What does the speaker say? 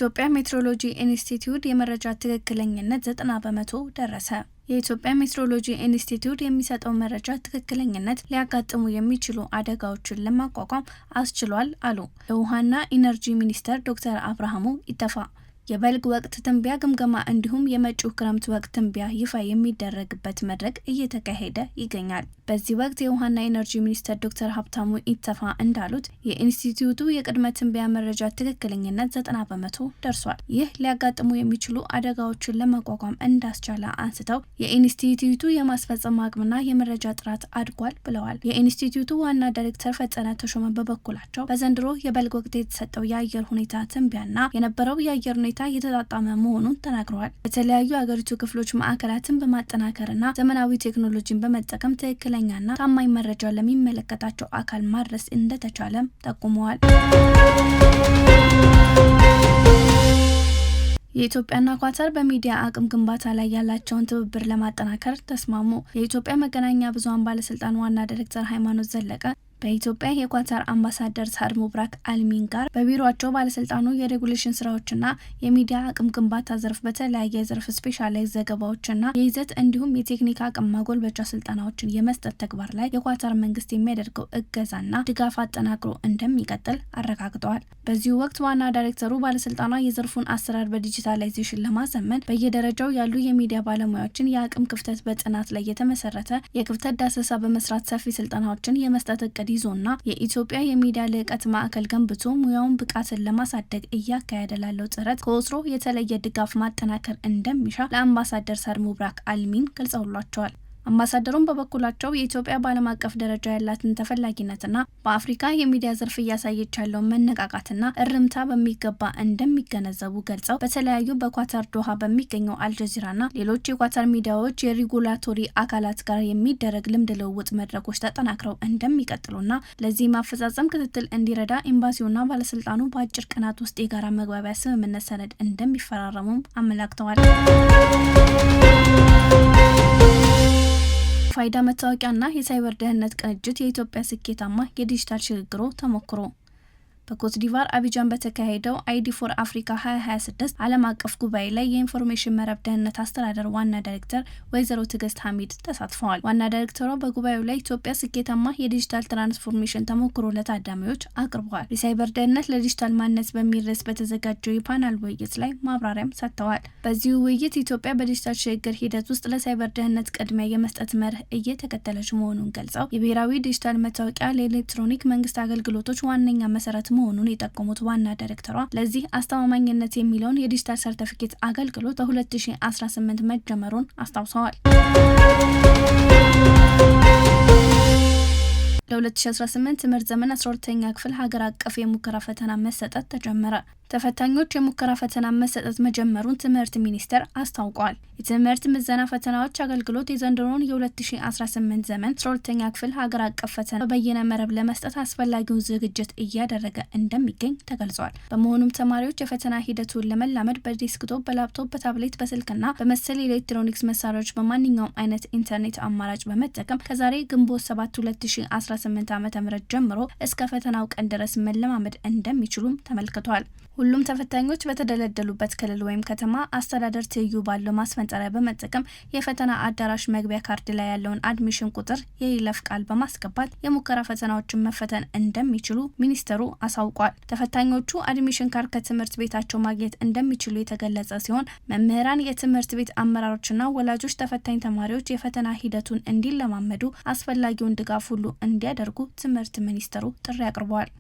የኢትዮጵያ ሜትሮሎጂ ኢንስቲትዩት የመረጃ ትክክለኝነት 90% ደረሰ። የኢትዮጵያ ሜትሮሎጂ ኢንስቲትዩት የሚሰጠው መረጃ ትክክለኝነት ሊያጋጥሙ የሚችሉ አደጋዎችን ለማቋቋም አስችሏል አሉ የውሃና ኢነርጂ ሚኒስተር ዶክተር አብርሃሙ ኢተፋ። የበልግ ወቅት ትንበያ ግምገማ እንዲሁም የመጪው ክረምት ወቅት ትንበያ ይፋ የሚደረግበት መድረክ እየተካሄደ ይገኛል። በዚህ ወቅት የውሃና ኢነርጂ ሚኒስተር ዶክተር ሀብታሙ ኢተፋ እንዳሉት የኢንስቲትዩቱ የቅድመ ትንበያ መረጃ ትክክለኝነት 90% ደርሷል። ይህ ሊያጋጥሙ የሚችሉ አደጋዎችን ለመቋቋም እንዳስቻለ አንስተው የኢንስቲትዩቱ የማስፈጸም አቅምና የመረጃ ጥራት አድጓል ብለዋል። የኢንስቲትዩቱ ዋና ዳይሬክተር ፈጸነ ተሾመ በበኩላቸው በዘንድሮ የበልግ ወቅት የተሰጠው የአየር ሁኔታ ትንበያና የነበረው የአየር ሁኔታ የተጣጣመ መሆኑን ተናግረዋል። በተለያዩ አገሪቱ ክፍሎች ማዕከላትን በማጠናከርና ዘመናዊ ቴክኖሎጂን በመጠቀም ትክክለኛና ታማኝ መረጃ ለሚመለከታቸው አካል ማድረስ እንደተቻለም ጠቁመዋል። የኢትዮጵያና ኳታር በሚዲያ አቅም ግንባታ ላይ ያላቸውን ትብብር ለማጠናከር ተስማሙ። የኢትዮጵያ መገናኛ ብዙኃን ባለስልጣን ዋና ዳይሬክተር ሃይማኖት ዘለቀ በኢትዮጵያ የኳታር አምባሳደር ሳድ ሙብራክ አልሚን ጋር በቢሮአቸው ባለስልጣኑ የሬጉሌሽን ስራዎችና የሚዲያ አቅም ግንባታ ዘርፍ በተለያየ ዘርፍ ስፔሻላይዝ ዘገባዎችና የይዘት እንዲሁም የቴክኒክ አቅም ማጎልበቻ ስልጠናዎችን የመስጠት ተግባር ላይ የኳታር መንግስት የሚያደርገው እገዛና ድጋፍ አጠናክሮ እንደሚቀጥል አረጋግጠዋል። በዚሁ ወቅት ዋና ዳይሬክተሩ ባለስልጣኗ የዘርፉን አሰራር በዲጂታላይዜሽን ለማዘመን በየደረጃው ያሉ የሚዲያ ባለሙያዎችን የአቅም ክፍተት በጥናት ላይ የተመሰረተ የክፍተት ዳሰሳ በመስራት ሰፊ ስልጠናዎችን የመስጠት እቅድ ይዞና የኢትዮጵያ የሚዲያ ልዕቀት ማዕከል ገንብቶ ሙያውን ብቃትን ለማሳደግ እያካሄደ ላለው ጥረት ከወትሮ የተለየ ድጋፍ ማጠናከር እንደሚሻ ለአምባሳደር ሳድ ሙብራክ አልሚን ገልጸውላቸዋል። አምባሳደሩም በበኩላቸው የኢትዮጵያ በዓለም አቀፍ ደረጃ ያላትን ተፈላጊነትና በአፍሪካ የሚዲያ ዘርፍ እያሳየች ያለውን መነቃቃትና እርምታ በሚገባ እንደሚገነዘቡ ገልጸው በተለያዩ በኳታር ዶሃ በሚገኘው አልጀዚራና ሌሎች የኳታር ሚዲያዎች የሬጉላቶሪ አካላት ጋር የሚደረግ ልምድ ልውውጥ መድረኮች ተጠናክረው እንደሚቀጥሉና ለዚህ ማፈጻጸም ክትትል እንዲረዳ ኤምባሲውና ባለስልጣኑ በአጭር ቀናት ውስጥ የጋራ መግባቢያ ስምምነት ሰነድ እንደሚፈራረሙም አመላክተዋል። ፋይዳ መታወቂያና የሳይበር ደህንነት ቅንጅት የኢትዮጵያ ስኬታማ የዲጂታል ሽግግር ተሞክሮ በኮት ዲቫር አቢጃን በተካሄደው አይዲ ፎር አፍሪካ 2026 ዓለም አቀፍ ጉባኤ ላይ የኢንፎርሜሽን መረብ ደህንነት አስተዳደር ዋና ዳይሬክተር ወይዘሮ ትዕግስት ሐሚድ ተሳትፈዋል። ዋና ዳይሬክተሯ በጉባኤው ላይ ኢትዮጵያ ስኬታማ የዲጂታል ትራንስፎርሜሽን ተሞክሮ ለታዳሚዎች አቅርበዋል። የሳይበር ደህንነት ለዲጂታል ማንነት በሚል ርዕስ በተዘጋጀው የፓናል ውይይት ላይ ማብራሪያም ሰጥተዋል። በዚሁ ውይይት ኢትዮጵያ በዲጂታል ሽግግር ሂደት ውስጥ ለሳይበር ደህንነት ቅድሚያ የመስጠት መርህ እየተከተለች መሆኑን ገልጸው የብሔራዊ ዲጂታል መታወቂያ ለኤሌክትሮኒክ መንግስት አገልግሎቶች ዋነኛ መሰረት መሆኑን የጠቆሙት ዋና ዳይሬክተሯ ለዚህ አስተማማኝነት የሚለውን የዲጂታል ሰርቲፊኬት አገልግሎት በ2018 መጀመሩን አስታውሰዋል። ለ2018 ትምህርት ዘመን 12ኛ ክፍል ሀገር አቀፍ የሙከራ ፈተና መሰጠት ተጀመረ። ተፈታኞች የሙከራ ፈተና መሰጠት መጀመሩን ትምህርት ሚኒስቴር አስታውቋል። የትምህርት ምዘና ፈተናዎች አገልግሎት የዘንድሮውን የ2018 ዘመን 12ኛ ክፍል ሀገር አቀፍ ፈተና በበይነ መረብ ለመስጠት አስፈላጊውን ዝግጅት እያደረገ እንደሚገኝ ተገልጿል። በመሆኑም ተማሪዎች የፈተና ሂደቱን ለመላመድ በዴስክቶፕ፣ በላፕቶፕ፣ በታብሌት፣ በስልክና በመሰል የኤሌክትሮኒክስ መሳሪያዎች በማንኛውም አይነት ኢንተርኔት አማራጭ በመጠቀም ከዛሬ ግንቦት 7 2018 ዓ.ም ጀምሮ እስከ ፈተናው ቀን ድረስ መለማመድ እንደሚችሉም ተመልክቷል። ሁሉም ተፈታኞች በተደለደሉበት ክልል ወይም ከተማ አስተዳደር ትይዩ ባለው ማስፈንጠሪያ በመጠቀም የፈተና አዳራሽ መግቢያ ካርድ ላይ ያለውን አድሚሽን ቁጥር የይለፍ ቃል በማስገባት የሙከራ ፈተናዎችን መፈተን እንደሚችሉ ሚኒስተሩ አሳውቋል። ተፈታኞቹ አድሚሽን ካርድ ከትምህርት ቤታቸው ማግኘት እንደሚችሉ የተገለጸ ሲሆን መምህራን፣ የትምህርት ቤት አመራሮችና ወላጆች ተፈታኝ ተማሪዎች የፈተና ሂደቱን እንዲለማመዱ አስፈላጊውን ድጋፍ ሁሉ እንዲያደርጉ ትምህርት ሚኒስተሩ ጥሪ አቅርበዋል።